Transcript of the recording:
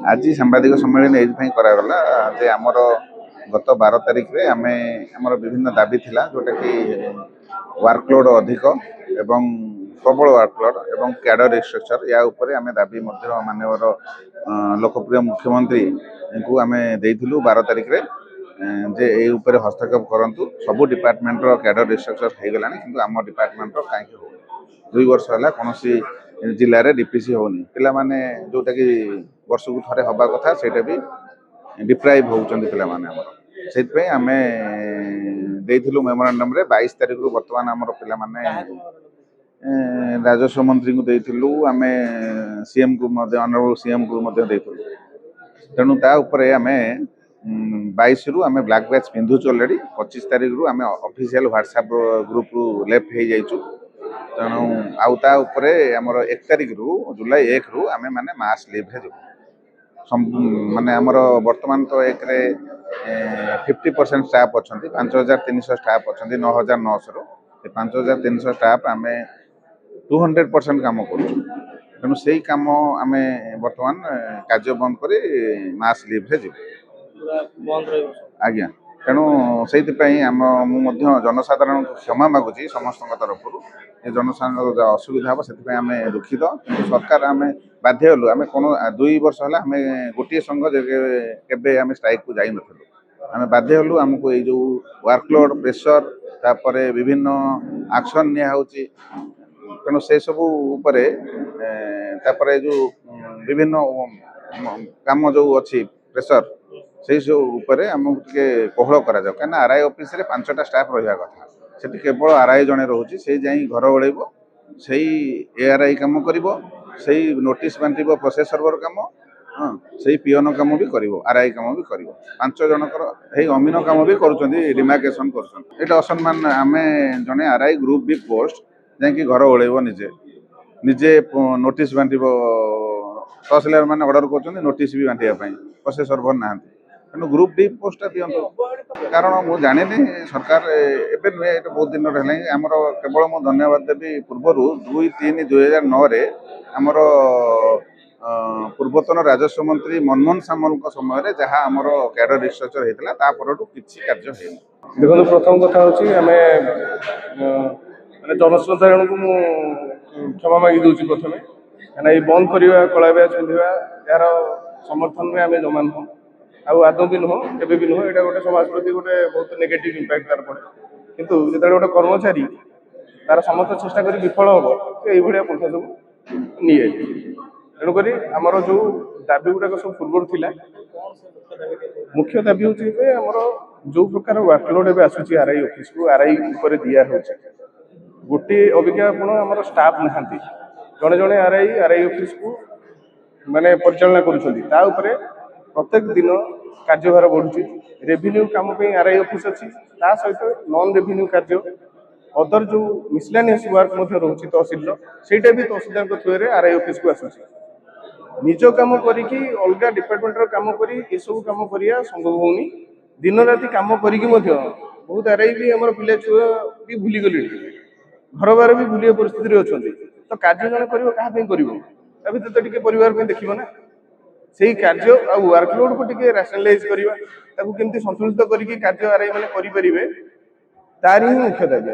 आज सांबादिक सम्मेलन ये करागला जे आमर गत 12 तारिख रे आमे आमर विभिन्न दाबी थिला जोटा कि वर्कलोड अधिक एवं प्रबल वर्कलोड एवं कैडर रिस्ट्रक्चर या ऊपर आमे दाबी मध्य मानवर लोकप्रिय मुख्यमंत्री को आमे देइथिलु 12 तारिख रे जे ए ऊपर हस्तक्षेप करंतु सब डिपार्टमेंट रो कैडर रिस्ट्रक्चर हो गलानी किंतु आम डिपार्टमेंट रो काहे हो 2 वर्ष है कौन जिले में डीपीसी होनी पिला माने जोटा कि वर्ष को थे हवा कथा से भी डिप्राइव होती पे आम देलु मेमोरांडम रे 22 तारिख रु बर्तमान आमर पिला माने राजस्व मंत्री को देलु आम सीएम को ऑनरेबल सीएम को तेणु ता उपरे आम 22 रु आम ब्लैक बैच पिंधुचु ऑलरेडी 25 तारिख रु आम ऑफिशियल व्हाट्सएप ग्रुप रु लेफ्ट हो जाइछु तेणु आउता उपरे आमर 1 तारिख रु जुलाई 1 रु आम माने मास लीव है माने आमर वर्तमान तो एक 50% स्टाफ अच्छा 5300 स्टाफ अच्छा 9900 रु 5300 स्टाफ आम 200% काम कर तेणु से कम आम बर्तमान कार्य बंद कर मास लीव है आज्ञा तेणु से जनसाधारण क्षमा मागुची समस्त तरफ जनसाधारण असुविधा हम से आम दुखित सरकार आम बाध्य हलु आम कौन 2 वर्ष है आम गोटे संघ के स्ट्राइक को जाई नथलु आम बाध्य हलु आमको ये जो वर्कलोड प्रेशर तापर विभिन्न एक्शन निया होची तेणु से सब उपरे तापर जो विभिन्न काम जो अच्छी प्रेशर से सब उपरे आमको कोहल करा जाओ कहीं आरआई ऑफिस रे 5टा स्टाफ रहा कथा से केवल आरआई जड़े रोचे से जाई घर ओल्ब से एआरआई कम कर नोटिस बांट प्रोसेस सर्वर कम हाँ से पीओन कम भी कर आरआई कम भी कर 5 जनकर अमीन कम भी करिमार्केसन कर असम्मान आम जड़े आरआई ग्रुप बी पोस्ट जाकि घर ओल्ब निजे निजे नोटिस बांट तहसिलदार मैंने ऑर्डर कर नोटिस भी बांटापी प्रोसेस सर्वर ना तेणु ग्रुप डी पोस्ट दिंतु कारण मुझे जानी सरकार एवं नुहे ये बहुत दिन आमर केवल मुझे धन्यवाद देवी पूर्वर 2-3-2009 आमर पूर्वतन राजस्व मंत्री मनमोहन सामल समय जहाँ आमर कैडर रिस्ट्रक्चर होता किसी कार्य है देखो प्रथम कथा हूँ आम जनसाधारण को क्षमा मागी दूसरी प्रथम कहीं ये बंद करवा कला बैच पिंधा यार समर्थन में आम जमा नुह आदौ भी नुह एवं भी नुह यहाँ गोटे समाज प्रति गोटे बहुत नेगेटिव इंपैक्ट तार पड़े किंतु जो गोटे कर्मचारी तार समस्त चेष्टा कर विफल हम तो ये पंथा सब नहीं तेणुक आमर जो दाबी गुड़ाक सब पूर्व था मुख्य दाबी हूँ आमर जो प्रकार वर्कलोड एवं आसूँ आरआई ऑफिस को आरआई उपर दिया गोटे अभिज्ञा आमर स्टाफ नहांती जड़े जड़े आरआई ऑफिस को माने परिचालना करुँच प्रत्येक दिन कार्यभार बढ़ुची रेवेन्यू काम आरआई ऑफिस अच्छी सहित नॉन रेवेन्यू कार्य अदर जो मिसलेनियस वर्क रोचे तहसिल से तहसिलदार थ्रू आरआई ऑफिस को आसूँ निज कम करके अलग डिपार्टमेंट काम कर सब कम करवा संभव होनी दिन राति कम करके बहुत आरआई भी आम पिला छुआ भी भूली गले घर बार भी भूलिया परिस्थिति अच्छा तो कार्य जन कर तो परिवार देखिए ना से कार्य वर्कलोड को टिके रैशनलाइज करवा केमती संतुलित करके कार्य आरआई मैंने करें तार ही मुख्य दाबी।